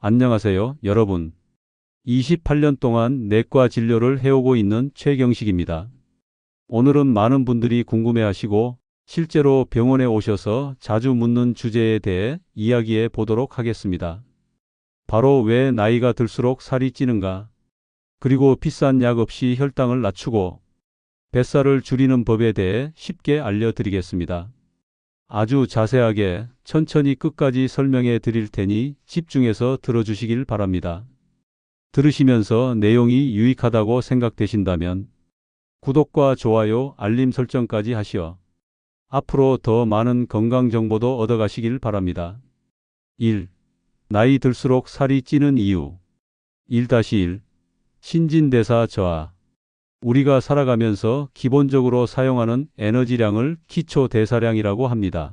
안녕하세요, 여러분. 28년 동안 내과 진료를 해오고 있는 최경식입니다. 오늘은 많은 분들이 궁금해하시고 실제로 병원에 오셔서 자주 묻는 주제에 대해 이야기해 보도록 하겠습니다. 바로 왜 나이가 들수록 살이 찌는가? 그리고 비싼 약 없이 혈당을 낮추고 뱃살을 줄이는 법에 대해 쉽게 알려드리겠습니다. 아주 자세하게 천천히 끝까지 설명해 드릴 테니 집중해서 들어주시길 바랍니다. 들으시면서 내용이 유익하다고 생각되신다면 구독과 좋아요, 알림 설정까지 하시어 앞으로 더 많은 건강 정보도 얻어가시길 바랍니다. 1. 나이 들수록 살이 찌는 이유. 1-1. 신진대사 저하. 우리가 살아가면서 기본적으로 사용하는 에너지량을 기초대사량이라고 합니다.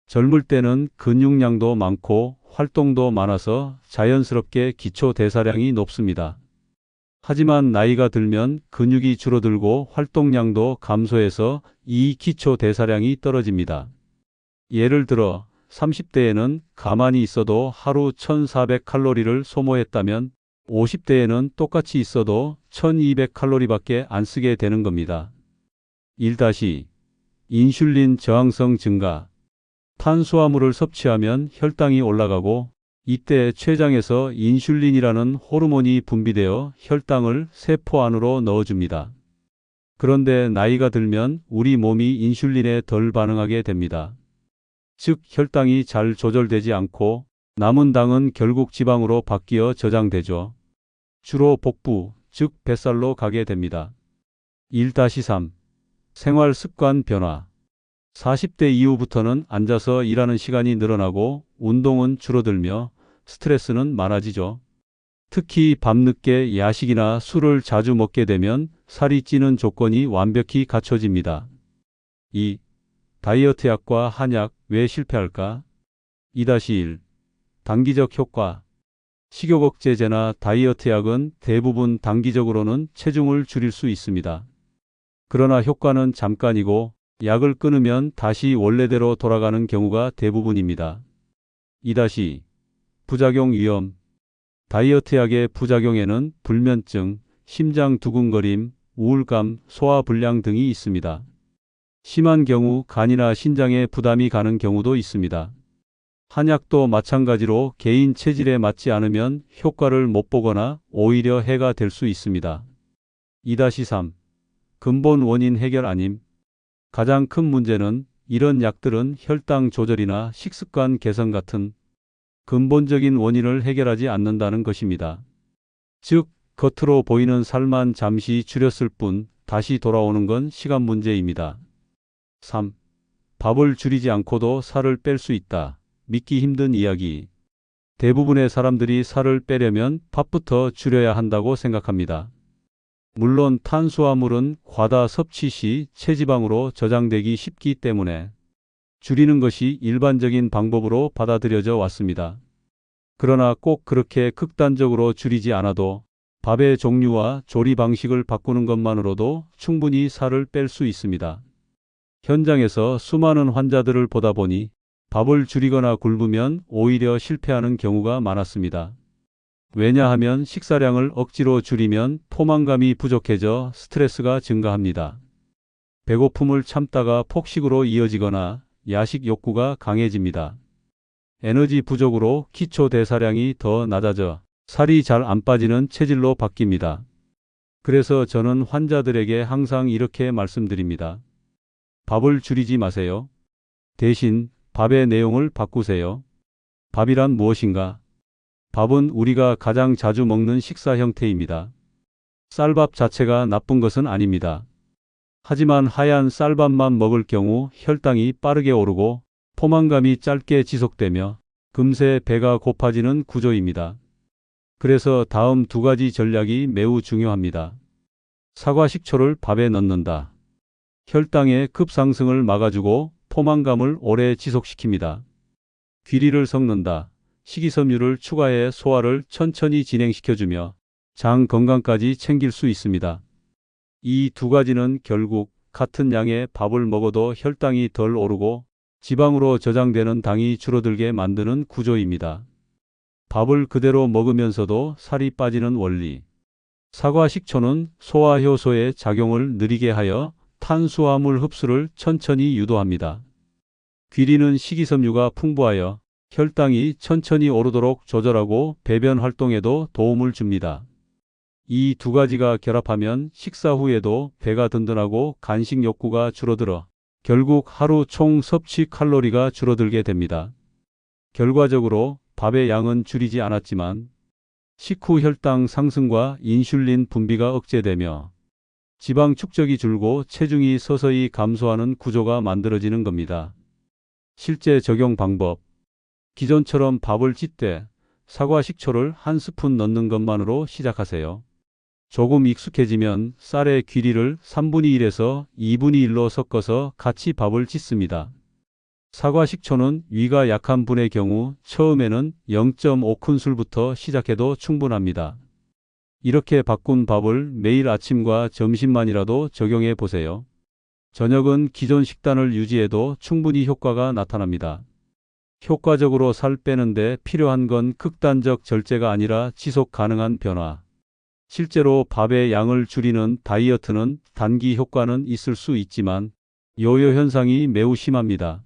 젊을 때는 근육량도 많고 활동도 많아서 자연스럽게 기초대사량이 높습니다. 하지만 나이가 들면 근육이 줄어들고 활동량도 감소해서 이 기초대사량이 떨어집니다. 예를 들어 30대에는 가만히 있어도 하루 1400칼로리를 소모했다면 50대에는 똑같이 있어도 1200칼로리밖에 안 쓰게 되는 겁니다. 1- 인슐린 저항성 증가. 탄수화물을 섭취하면 혈당이 올라가고 이때 췌장에서 인슐린이라는 호르몬이 분비되어 혈당을 세포 안으로 넣어줍니다. 그런데 나이가 들면 우리 몸이 인슐린에 덜 반응하게 됩니다. 즉 혈당이 잘 조절되지 않고 남은 당은 결국 지방으로 바뀌어 저장되죠. 주로 복부, 즉 뱃살로 가게 됩니다. 1-3. 생활 습관 변화. 40대 이후부터는 앉아서 일하는 시간이 늘어나고 운동은 줄어들며 스트레스는 많아지죠. 특히 밤늦게 야식이나 술을 자주 먹게 되면 살이 찌는 조건이 완벽히 갖춰집니다. 2. 다이어트 약과 한약 왜 실패할까? 2-1. 단기적 효과. 식욕 억제제나 다이어트 약은 대부분 단기적으로는 체중을 줄일 수 있습니다. 그러나 효과는 잠깐이고 약을 끊으면 다시 원래대로 돌아가는 경우가 대부분입니다. 2- 부작용 위험. 다이어트 약의 부작용에는 불면증, 심장 두근거림, 우울감, 소화불량 등이 있습니다. 심한 경우 간이나 신장에 부담이 가는 경우도 있습니다. 한약도 마찬가지로 개인 체질에 맞지 않으면 효과를 못 보거나 오히려 해가 될 수 있습니다. 2-3. 근본 원인 해결 아님. 가장 큰 문제는 이런 약들은 혈당 조절이나 식습관 개선 같은 근본적인 원인을 해결하지 않는다는 것입니다. 즉, 겉으로 보이는 살만 잠시 줄였을 뿐 다시 돌아오는 건 시간 문제입니다. 3. 밥을 줄이지 않고도 살을 뺄 수 있다. 믿기 힘든 이야기. 대부분의 사람들이 살을 빼려면 밥부터 줄여야 한다고 생각합니다. 물론 탄수화물은 과다 섭취 시 체지방으로 저장되기 쉽기 때문에 줄이는 것이 일반적인 방법으로 받아들여져 왔습니다. 그러나 꼭 그렇게 극단적으로 줄이지 않아도 밥의 종류와 조리 방식을 바꾸는 것만으로도 충분히 살을 뺄 수 있습니다. 현장에서 수많은 환자들을 보다 보니 밥을 줄이거나 굶으면 오히려 실패하는 경우가 많았습니다. 왜냐하면 식사량을 억지로 줄이면 포만감이 부족해져 스트레스가 증가합니다. 배고픔을 참다가 폭식으로 이어지거나 야식 욕구가 강해집니다. 에너지 부족으로 기초 대사량이 더 낮아져 살이 잘 안 빠지는 체질로 바뀝니다. 그래서 저는 환자들에게 항상 이렇게 말씀드립니다. 밥을 줄이지 마세요. 대신 밥의 내용을 바꾸세요. 밥이란 무엇인가? 밥은 우리가 가장 자주 먹는 식사 형태입니다. 쌀밥 자체가 나쁜 것은 아닙니다. 하지만 하얀 쌀밥만 먹을 경우 혈당이 빠르게 오르고 포만감이 짧게 지속되며 금세 배가 고파지는 구조입니다. 그래서 다음 두 가지 전략이 매우 중요합니다. 사과 식초를 밥에 넣는다. 혈당의 급상승을 막아주고 포만감을 오래 지속시킵니다. 귀리를 섞는다. 식이섬유를 추가해 소화를 천천히 진행시켜주며 장 건강까지 챙길 수 있습니다. 이 두 가지는 결국 같은 양의 밥을 먹어도 혈당이 덜 오르고 지방으로 저장되는 당이 줄어들게 만드는 구조입니다. 밥을 그대로 먹으면서도 살이 빠지는 원리. 사과 식초는 소화 효소의 작용을 느리게 하여 탄수화물 흡수를 천천히 유도합니다. 귀리는 식이섬유가 풍부하여 혈당이 천천히 오르도록 조절하고 배변 활동에도 도움을 줍니다. 이 두 가지가 결합하면 식사 후에도 배가 든든하고 간식 욕구가 줄어들어 결국 하루 총 섭취 칼로리가 줄어들게 됩니다. 결과적으로 밥의 양은 줄이지 않았지만 식후 혈당 상승과 인슐린 분비가 억제되며 지방 축적이 줄고 체중이 서서히 감소하는 구조가 만들어지는 겁니다. 실제 적용 방법. 기존처럼 밥을 찢되 사과 식초를 한 스푼 넣는 것만으로 시작하세요. 조금 익숙해지면 쌀의 귀리를 3분의 1에서 2분의 1로 섞어서 같이 밥을 찢습니다. 사과 식초는 위가 약한 분의 경우 처음에는 0.5큰술부터 시작해도 충분합니다. 이렇게 바꾼 밥을 매일 아침과 점심만이라도 적용해 보세요. 저녁은 기존 식단을 유지해도 충분히 효과가 나타납니다. 효과적으로 살 빼는데 필요한 건 극단적 절제가 아니라 지속 가능한 변화. 실제로 밥의 양을 줄이는 다이어트는 단기 효과는 있을 수 있지만 요요 현상이 매우 심합니다.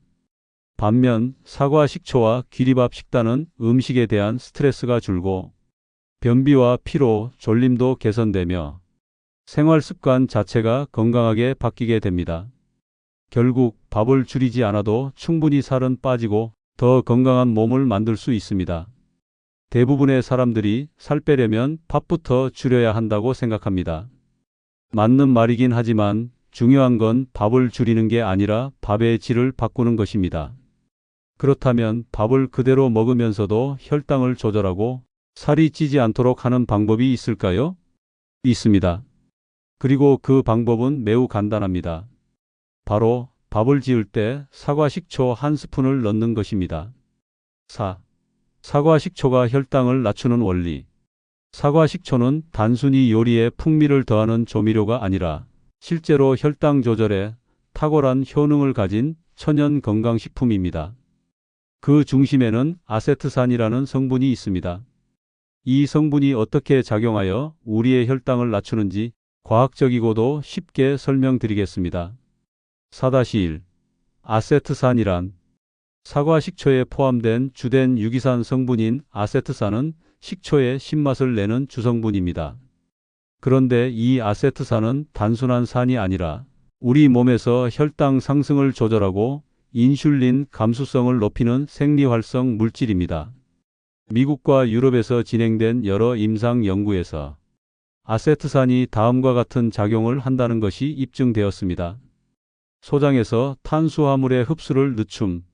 반면 사과 식초와 귀리밥 식단은 음식에 대한 스트레스가 줄고 변비와 피로, 졸림도 개선되며 생활 습관 자체가 건강하게 바뀌게 됩니다. 결국 밥을 줄이지 않아도 충분히 살은 빠지고 더 건강한 몸을 만들 수 있습니다. 대부분의 사람들이 살 빼려면 밥부터 줄여야 한다고 생각합니다. 맞는 말이긴 하지만 중요한 건 밥을 줄이는 게 아니라 밥의 질을 바꾸는 것입니다. 그렇다면 밥을 그대로 먹으면서도 혈당을 조절하고 살이 찌지 않도록 하는 방법이 있을까요? 있습니다. 그리고 그 방법은 매우 간단합니다. 바로 밥을 지을 때 사과 식초 한 스푼을 넣는 것입니다. 4. 사과 식초가 혈당을 낮추는 원리. 사과 식초는 단순히 요리에 풍미를 더하는 조미료가 아니라 실제로 혈당 조절에 탁월한 효능을 가진 천연 건강식품입니다. 그 중심에는 아세트산이라는 성분이 있습니다. 이 성분이 어떻게 작용하여 우리의 혈당을 낮추는지 과학적이고도 쉽게 설명드리겠습니다. 4-1. 아세트산이란 사과 식초에 포함된 주된 유기산 성분인 아세트산은 식초의 신맛을 내는 주성분입니다. 그런데 이 아세트산은 단순한 산이 아니라 우리 몸에서 혈당 상승을 조절하고 인슐린 감수성을 높이는 생리활성 물질입니다. 미국과 유럽에서 진행된 여러 임상 연구에서 아세트산이 다음과 같은 작용을 한다는 것이 입증되었습니다. 소장에서 탄수화물의 흡수를 늦춤,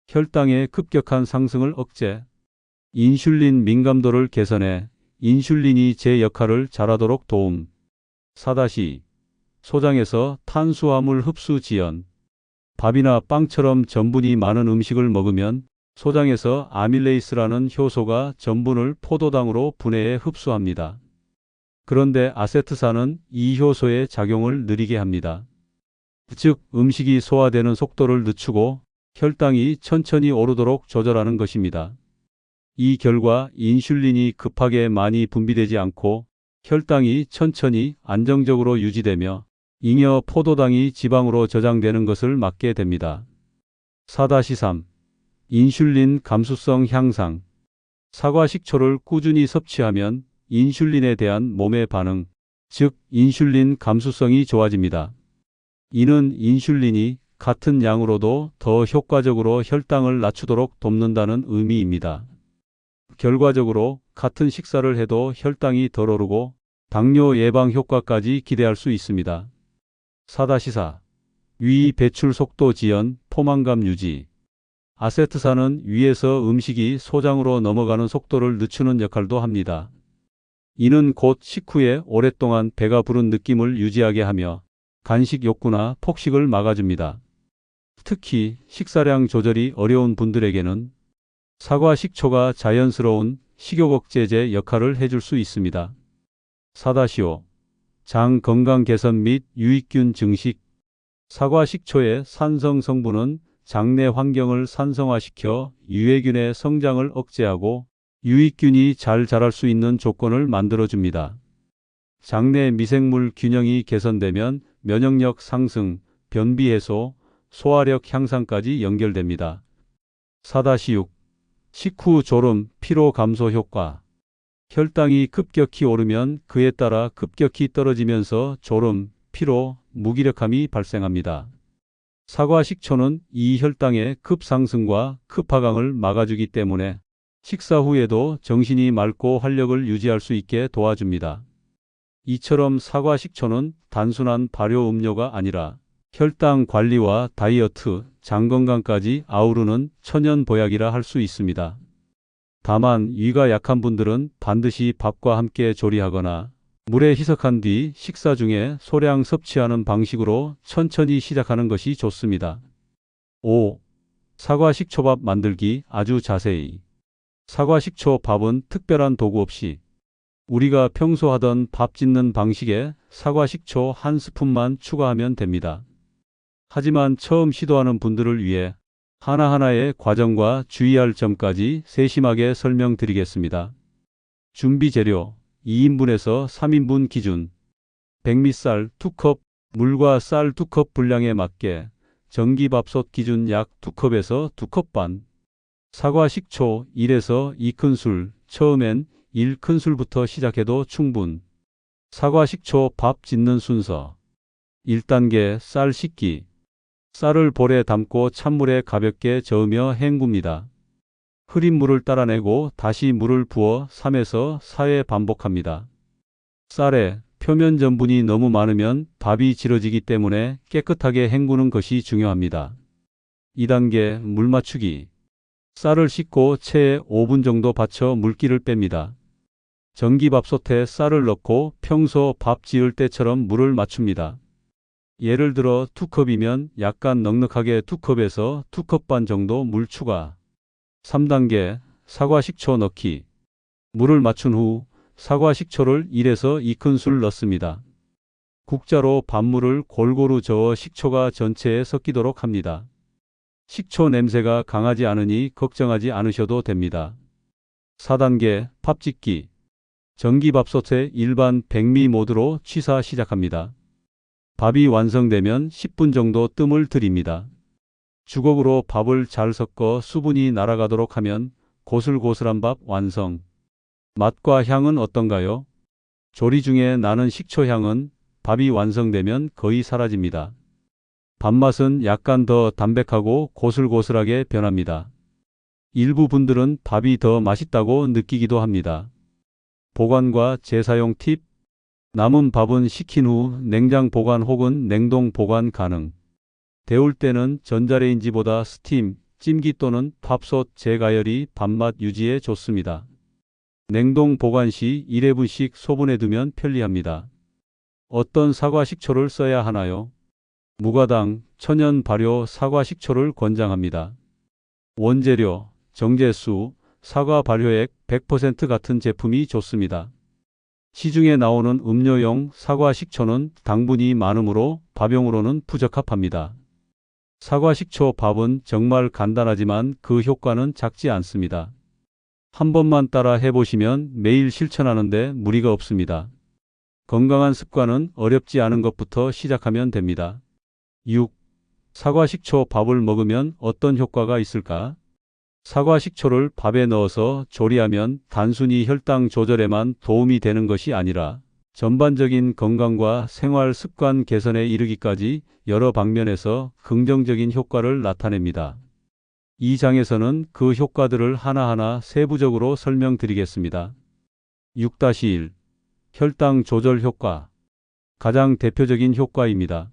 혈당의 급격한 상승을 억제, 인슐린 민감도를 개선해 인슐린이 제 역할을 잘하도록 도움. 4-2. 소장에서 탄수화물 흡수 지연. 밥이나 빵처럼 전분이 많은 음식을 먹으면 소장에서 아밀레이스라는 효소가 전분을 포도당으로 분해해 흡수합니다. 그런데 아세트산은 이 효소의 작용을 느리게 합니다. 즉 음식이 소화되는 속도를 늦추고 혈당이 천천히 오르도록 조절하는 것입니다. 이 결과 인슐린이 급하게 많이 분비되지 않고 혈당이 천천히 안정적으로 유지되며 잉여 포도당이 지방으로 저장되는 것을 막게 됩니다. 4-3. 인슐린 감수성 향상. 사과 식초를 꾸준히 섭취하면 인슐린에 대한 몸의 반응, 즉 인슐린 감수성이 좋아집니다. 이는 인슐린이 같은 양으로도 더 효과적으로 혈당을 낮추도록 돕는다는 의미입니다. 결과적으로 같은 식사를 해도 혈당이 덜 오르고 당뇨 예방 효과까지 기대할 수 있습니다. 4-4. 위 배출 속도 지연, 포만감 유지. 아세트산은 위에서 음식이 소장으로 넘어가는 속도를 늦추는 역할도 합니다. 이는 곧 식후에 오랫동안 배가 부른 느낌을 유지하게 하며 간식 욕구나 폭식을 막아줍니다. 특히 식사량 조절이 어려운 분들에게는 사과 식초가 자연스러운 식욕 억제제 역할을 해줄 수 있습니다. 4-5. 장 건강 개선 및 유익균 증식. 사과 식초의 산성 성분은 장내 환경을 산성화시켜 유해균의 성장을 억제하고 유익균이 잘 자랄 수 있는 조건을 만들어줍니다. 장내 미생물 균형이 개선되면 면역력 상승, 변비 해소, 소화력 향상까지 연결됩니다. 4-6. 식후 졸음, 피로 감소 효과. 혈당이 급격히 오르면 그에 따라 급격히 떨어지면서 졸음, 피로, 무기력함이 발생합니다. 사과 식초는 이 혈당의 급상승과 급하강을 막아주기 때문에 식사 후에도 정신이 맑고 활력을 유지할 수 있게 도와줍니다. 이처럼 사과 식초는 단순한 발효 음료가 아니라 혈당 관리와 다이어트, 장 건강까지 아우르는 천연 보약이라 할 수 있습니다. 다만 위가 약한 분들은 반드시 밥과 함께 조리하거나 물에 희석한 뒤 식사 중에 소량 섭취하는 방식으로 천천히 시작하는 것이 좋습니다. 5. 사과 식초밥 만들기 아주 자세히. 사과 식초 밥은 특별한 도구 없이 우리가 평소 하던 밥 짓는 방식에 사과 식초 한 스푼만 추가하면 됩니다. 하지만 처음 시도하는 분들을 위해 하나하나의 과정과 주의할 점까지 세심하게 설명드리겠습니다. 준비 재료 2인분에서 3인분 기준. 백미쌀 2컵, 물과 쌀 2컵 분량에 맞게 전기밥솥 기준 약 2컵에서 2컵 반. 사과 식초 1에서 2큰술, 처음엔 1큰술부터 시작해도 충분. 사과 식초 밥 짓는 순서. 1단계 쌀 씻기. 쌀을 볼에 담고 찬물에 가볍게 저으며 헹굽니다. 흐린 물을 따라내고 다시 물을 부어 3에서 4회 반복합니다. 쌀에 표면 전분이 너무 많으면 밥이 질어지기 때문에 깨끗하게 헹구는 것이 중요합니다. 2단계 물 맞추기. 쌀을 씻고 체에 5분 정도 받쳐 물기를 뺍니다. 전기밥솥에 쌀을 넣고 평소 밥 지을 때처럼 물을 맞춥니다. 예를 들어 2컵이면 약간 넉넉하게 2컵에서 2컵 반 정도 물 추가. 3단계 사과 식초 넣기. 물을 맞춘 후 사과 식초를 1에서 2큰술 넣습니다. 국자로 밥물을 골고루 저어 식초가 전체에 섞이도록 합니다. 식초 냄새가 강하지 않으니 걱정하지 않으셔도 됩니다. 4단계 밥 짓기. 전기밥솥에 일반 백미 모드로 취사 시작합니다. 밥이 완성되면 10분 정도 뜸을 들입니다. 주걱으로 밥을 잘 섞어 수분이 날아가도록 하면 고슬고슬한 밥 완성. 맛과 향은 어떤가요? 조리 중에 나는 식초 향은 밥이 완성되면 거의 사라집니다. 밥맛은 약간 더 담백하고 고슬고슬하게 변합니다. 일부 분들은 밥이 더 맛있다고 느끼기도 합니다. 보관과 재사용 팁. 남은 밥은 식힌 후 냉장 보관 혹은 냉동 보관 가능. 데울 때는 전자레인지보다 스팀, 찜기 또는 밥솥 재가열이 밥맛 유지에 좋습니다. 냉동 보관 시 1회분씩 소분해 두면 편리합니다. 어떤 사과 식초를 써야 하나요? 무가당, 천연 발효 사과 식초를 권장합니다. 원재료, 정제수, 사과 발효액 100% 같은 제품이 좋습니다. 시중에 나오는 음료용 사과 식초는 당분이 많으므로 밥용으로는 부적합합니다. 사과 식초 밥은 정말 간단하지만 그 효과는 작지 않습니다. 한 번만 따라 해보시면 매일 실천하는데 무리가 없습니다. 건강한 습관은 어렵지 않은 것부터 시작하면 됩니다. 6. 사과 식초 밥을 먹으면 어떤 효과가 있을까? 사과 식초를 밥에 넣어서 조리하면 단순히 혈당 조절에만 도움이 되는 것이 아니라 전반적인 건강과 생활 습관 개선에 이르기까지 여러 방면에서 긍정적인 효과를 나타냅니다. 이 장에서는 그 효과들을 하나하나 세부적으로 설명드리겠습니다. 6-1. 혈당 조절 효과. 가장 대표적인 효과입니다.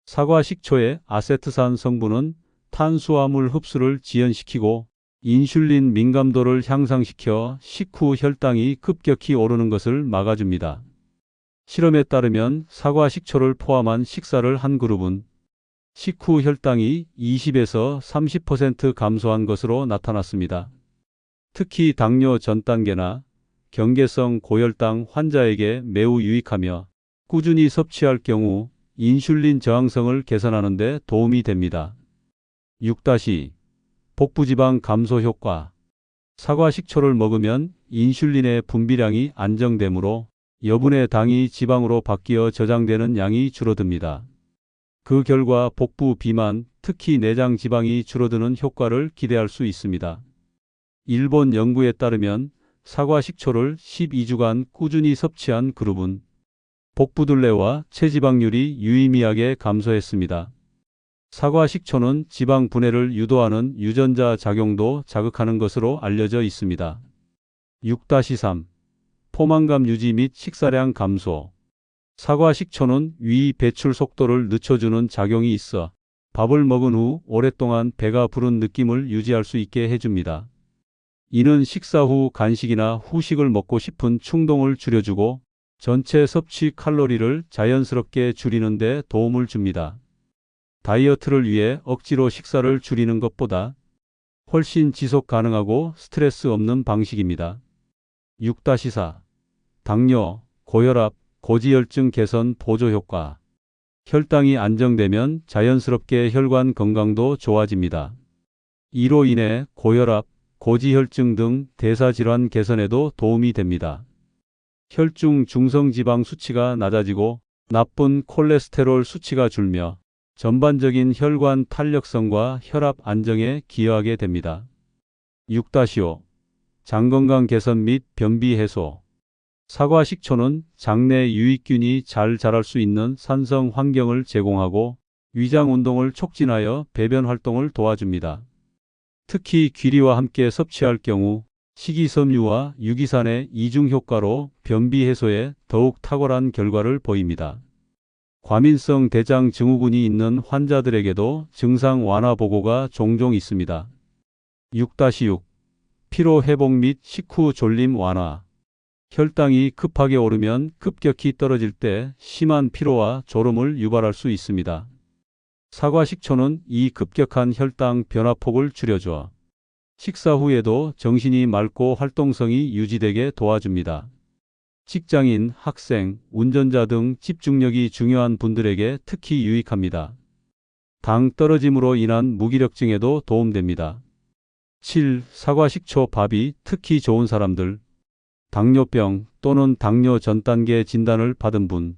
사과 식초의 아세트산 성분은 탄수화물 흡수를 지연시키고 인슐린 민감도를 향상시켜 식후 혈당이 급격히 오르는 것을 막아줍니다. 실험에 따르면 사과 식초를 포함한 식사를 한 그룹은 식후 혈당이 20에서 30% 감소한 것으로 나타났습니다. 특히 당뇨 전 단계나 경계성 고혈당 환자에게 매우 유익하며 꾸준히 섭취할 경우 인슐린 저항성을 개선하는 데 도움이 됩니다. 6-2. 복부지방 감소 효과. 사과 식초를 먹으면 인슐린의 분비량이 안정되므로 여분의 당이 지방으로 바뀌어 저장되는 양이 줄어듭니다. 그 결과 복부 비만, 특히 내장 지방이 줄어드는 효과를 기대할 수 있습니다. 일본 연구에 따르면 사과 식초를 12주간 꾸준히 섭취한 그룹은 복부둘레와 체지방률이 유의미하게 감소했습니다. 사과 식초는 지방 분해를 유도하는 유전자 작용도 자극하는 것으로 알려져 있습니다. 6-3. 포만감 유지 및 식사량 감소. 사과 식초는 위 배출 속도를 늦춰주는 작용이 있어 밥을 먹은 후 오랫동안 배가 부른 느낌을 유지할 수 있게 해줍니다. 이는 식사 후 간식이나 후식을 먹고 싶은 충동을 줄여주고 전체 섭취 칼로리를 자연스럽게 줄이는 데 도움을 줍니다. 다이어트를 위해 억지로 식사를 줄이는 것보다 훨씬 지속 가능하고 스트레스 없는 방식입니다. 6-4. 당뇨, 고혈압, 고지혈증 개선 보조 효과. 혈당이 안정되면 자연스럽게 혈관 건강도 좋아집니다. 이로 인해 고혈압, 고지혈증 등 대사질환 개선에도 도움이 됩니다. 혈중 중성지방 수치가 낮아지고 나쁜 콜레스테롤 수치가 줄며 전반적인 혈관 탄력성과 혈압 안정에 기여하게 됩니다. 6-5. 장 건강 개선 및 변비 해소. 사과 식초는 장내 유익균이 잘 자랄 수 있는 산성 환경을 제공하고 위장 운동을 촉진하여 배변 활동을 도와줍니다. 특히 귀리와 함께 섭취할 경우 식이섬유와 유기산의 이중 효과로 변비 해소에 더욱 탁월한 결과를 보입니다. 과민성 대장 증후군이 있는 환자들에게도 증상 완화 보고가 종종 있습니다. 6-6. 피로 회복 및 식후 졸림 완화. 혈당이 급하게 오르면 급격히 떨어질 때 심한 피로와 졸음을 유발할 수 있습니다. 사과 식초는 이 급격한 혈당 변화폭을 줄여줘 식사 후에도 정신이 맑고 활동성이 유지되게 도와줍니다. 직장인, 학생, 운전자 등 집중력이 중요한 분들에게 특히 유익합니다. 당 떨어짐으로 인한 무기력증에도 도움됩니다. 7. 사과 식초 밥이 특히 좋은 사람들. 당뇨병 또는 당뇨 전 단계 진단을 받은 분,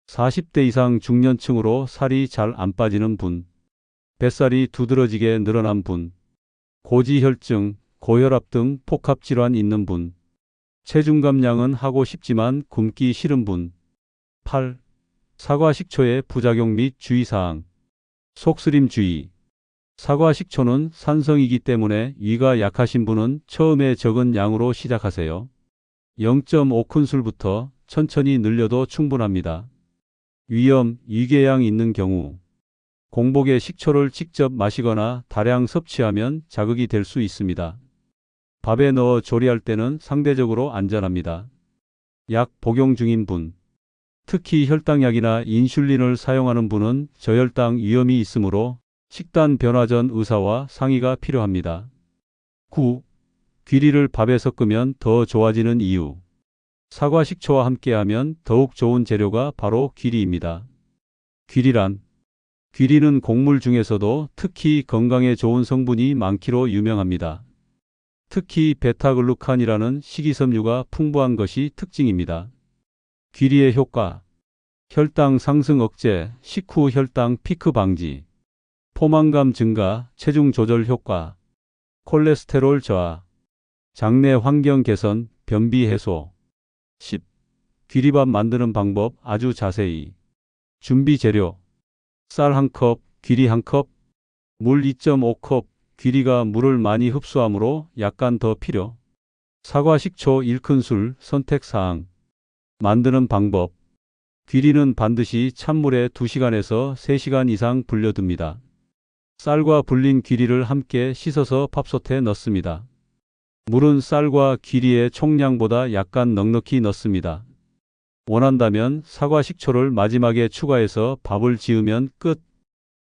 40대 이상 중년층으로 살이 잘 안 빠지는 분, 뱃살이 두드러지게 늘어난 분, 고지혈증, 고혈압 등 복합질환 있는 분, 체중 감량은 하고 싶지만 굶기 싫은 분. 8. 사과 식초의 부작용 및 주의사항. 속쓰림 주의. 사과 식초는 산성이기 때문에 위가 약하신 분은 처음에 적은 양으로 시작하세요. 0.5큰술부터 천천히 늘려도 충분합니다. 위염, 위궤양 있는 경우 공복에 식초를 직접 마시거나 다량 섭취하면 자극이 될 수 있습니다. 밥에 넣어 조리할 때는 상대적으로 안전합니다. 약 복용 중인 분, 특히 혈당약이나 인슐린을 사용하는 분은 저혈당 위험이 있으므로 식단 변화 전 의사와 상의가 필요합니다. 9. 귀리를 밥에 섞으면 더 좋아지는 이유. 사과 식초와 함께하면 더욱 좋은 재료가 바로 귀리입니다. 귀리란 귀리는 곡물 중에서도 특히 건강에 좋은 성분이 많기로 유명합니다. 특히 베타글루칸이라는 식이섬유가 풍부한 것이 특징입니다. 귀리의 효과. 혈당 상승 억제, 식후 혈당 피크 방지, 포만감 증가, 체중 조절 효과, 콜레스테롤 저하, 장내 환경 개선, 변비 해소. 10. 귀리밥 만드는 방법 아주 자세히. 준비 재료. 쌀 1컵, 귀리 1컵, 물 2.5컵. 귀리가 물을 많이 흡수하므로 약간 더 필요. 사과 식초 1큰술. 선택사항. 만드는 방법. 귀리는 반드시 찬물에 2시간에서 3시간 이상 불려둡니다. 쌀과 불린 귀리를 함께 씻어서 밥솥에 넣습니다. 물은 쌀과 귀리의 총량보다 약간 넉넉히 넣습니다. 원한다면 사과 식초를 마지막에 추가해서 밥을 지으면 끝.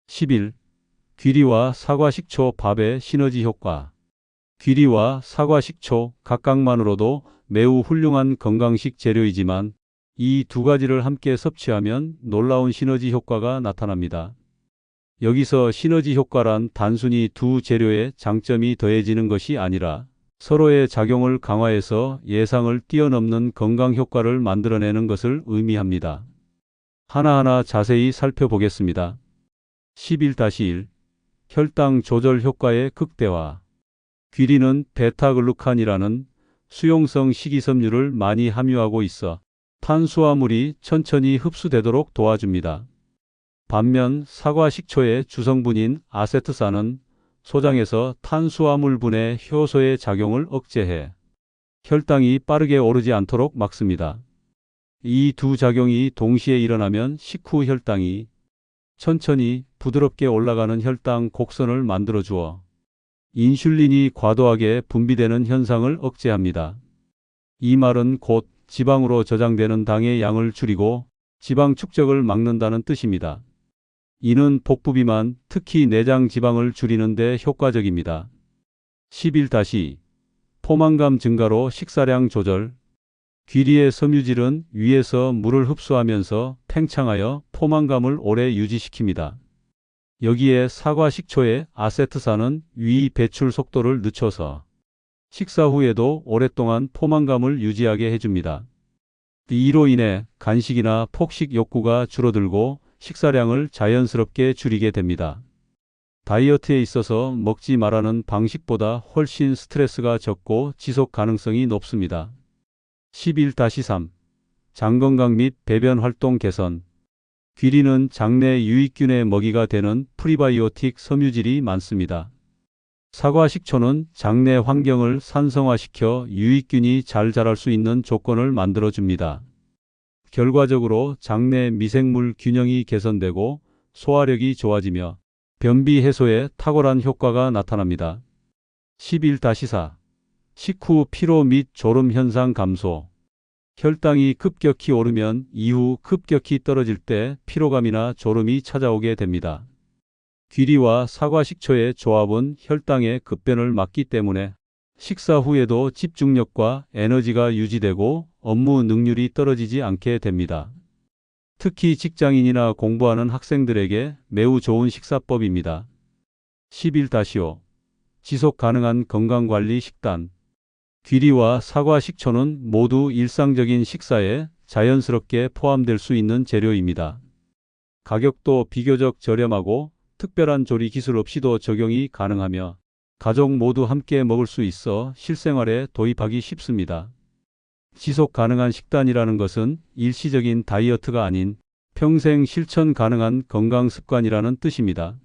11. 귀리와 사과 식초 밥의 시너지 효과. 귀리와 사과 식초 각각만으로도 매우 훌륭한 건강식 재료이지만 이 두 가지를 함께 섭취하면 놀라운 시너지 효과가 나타납니다. 여기서 시너지 효과란 단순히 두 재료의 장점이 더해지는 것이 아니라 서로의 작용을 강화해서 예상을 뛰어넘는 건강 효과를 만들어내는 것을 의미합니다. 하나하나 자세히 살펴보겠습니다. 11-1. 혈당 조절 효과의 극대화. 귀리는 베타글루칸이라는 수용성 식이섬유를 많이 함유하고 있어 탄수화물이 천천히 흡수되도록 도와줍니다. 반면 사과 식초의 주성분인 아세트산은 소장에서 탄수화물 분해 효소의 작용을 억제해 혈당이 빠르게 오르지 않도록 막습니다. 이 두 작용이 동시에 일어나면 식후 혈당이 천천히 부드럽게 올라가는 혈당 곡선을 만들어주어 인슐린이 과도하게 분비되는 현상을 억제합니다. 이 말은 곧 지방으로 저장되는 당의 양을 줄이고 지방 축적을 막는다는 뜻입니다. 이는 복부 비만, 특히 내장 지방을 줄이는 데 효과적입니다. 11-2. 포만감 증가로 식사량 조절. 귀리의 섬유질은 위에서 물을 흡수하면서 팽창하여 포만감을 오래 유지시킵니다. 여기에 사과 식초의 아세트산은 위 배출 속도를 늦춰서 식사 후에도 오랫동안 포만감을 유지하게 해줍니다. 이로 인해 간식이나 폭식 욕구가 줄어들고 식사량을 자연스럽게 줄이게 됩니다. 다이어트에 있어서 먹지 말라는 방식보다 훨씬 스트레스가 적고 지속 가능성이 높습니다. 11-3. 장 건강 및 배변 활동 개선. 귀리는 장내 유익균의 먹이가 되는 프리바이오틱 섬유질이 많습니다. 사과 식초는 장내 환경을 산성화시켜 유익균이 잘 자랄 수 있는 조건을 만들어줍니다. 결과적으로 장내 미생물 균형이 개선되고 소화력이 좋아지며 변비 해소에 탁월한 효과가 나타납니다. 11-4. 식후 피로 및 졸음 현상 감소. 혈당이 급격히 오르면 이후 급격히 떨어질 때 피로감이나 졸음이 찾아오게 됩니다. 귀리와 사과 식초의 조합은 혈당의 급변을 막기 때문에 식사 후에도 집중력과 에너지가 유지되고 업무 능률이 떨어지지 않게 됩니다. 특히 직장인이나 공부하는 학생들에게 매우 좋은 식사법입니다. 11-5. 지속 가능한 건강관리 식단. 귀리와 사과 식초는 모두 일상적인 식사에 자연스럽게 포함될 수 있는 재료입니다. 가격도 비교적 저렴하고 특별한 조리 기술 없이도 적용이 가능하며 가족 모두 함께 먹을 수 있어 실생활에 도입하기 쉽습니다. 지속 가능한 식단이라는 것은 일시적인 다이어트가 아닌 평생 실천 가능한 건강 습관이라는 뜻입니다.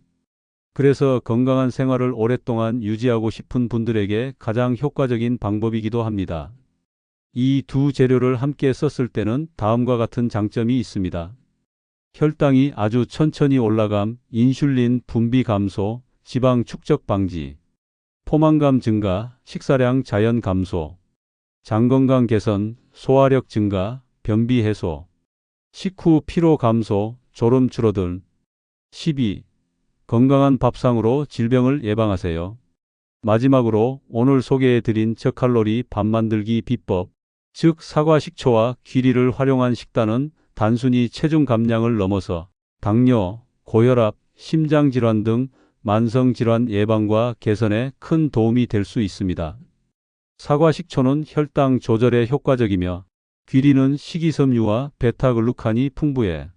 그래서 건강한 생활을 오랫동안 유지하고 싶은 분들에게 가장 효과적인 방법이기도 합니다. 이 두 재료를 함께 썼을 때는 다음과 같은 장점이 있습니다. 혈당이 아주 천천히 올라감, 인슐린 분비 감소, 지방 축적 방지, 포만감 증가, 식사량 자연 감소, 장 건강 개선, 소화력 증가, 변비 해소, 식후 피로 감소, 졸음 줄어든. 12. 건강한 밥상으로 질병을 예방하세요. 마지막으로 오늘 소개해드린 저칼로리 밥 만들기 비법, 즉 사과 식초와 귀리를 활용한 식단은 단순히 체중 감량을 넘어서 당뇨, 고혈압, 심장질환 등 만성질환 예방과 개선에 큰 도움이 될 수 있습니다. 사과 식초는 혈당 조절에 효과적이며 귀리는 식이섬유와 베타글루칸이 풍부해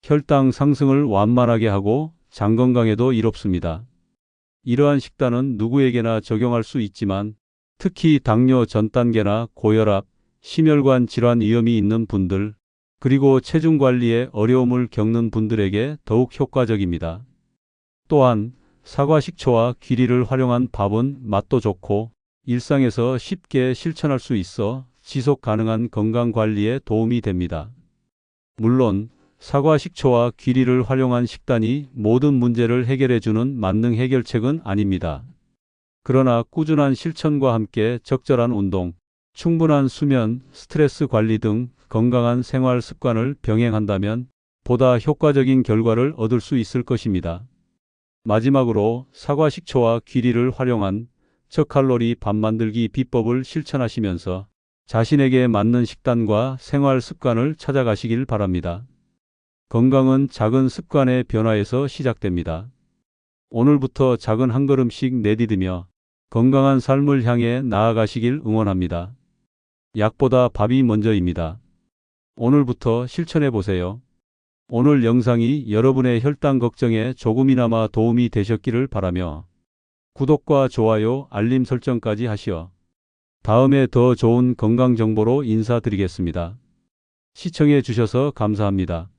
혈당 상승을 완만하게 하고 장 건강에도 이롭습니다. 이러한 식단은 누구에게나 적용할 수 있지만 특히 당뇨 전 단계나 고혈압, 심혈관 질환 위험이 있는 분들, 그리고 체중 관리에 어려움을 겪는 분들에게 더욱 효과적입니다. 또한 사과 식초와 귀리를 활용한 밥은 맛도 좋고 일상에서 쉽게 실천할 수 있어 지속 가능한 건강 관리에 도움이 됩니다. 물론 사과 식초와 귀리를 활용한 식단이 모든 문제를 해결해주는 만능 해결책은 아닙니다. 그러나 꾸준한 실천과 함께 적절한 운동, 충분한 수면, 스트레스 관리 등 건강한 생활 습관을 병행한다면 보다 효과적인 결과를 얻을 수 있을 것입니다. 마지막으로 사과 식초와 귀리를 활용한 저칼로리 밥 만들기 비법을 실천하시면서 자신에게 맞는 식단과 생활 습관을 찾아가시길 바랍니다. 건강은 작은 습관의 변화에서 시작됩니다. 오늘부터 작은 한 걸음씩 내디디며 건강한 삶을 향해 나아가시길 응원합니다. 약보다 밥이 먼저입니다. 오늘부터 실천해 보세요. 오늘 영상이 여러분의 혈당 걱정에 조금이나마 도움이 되셨기를 바라며 구독과 좋아요, 알림 설정까지 하시어 다음에 더 좋은 건강 정보로 인사드리겠습니다. 시청해 주셔서 감사합니다.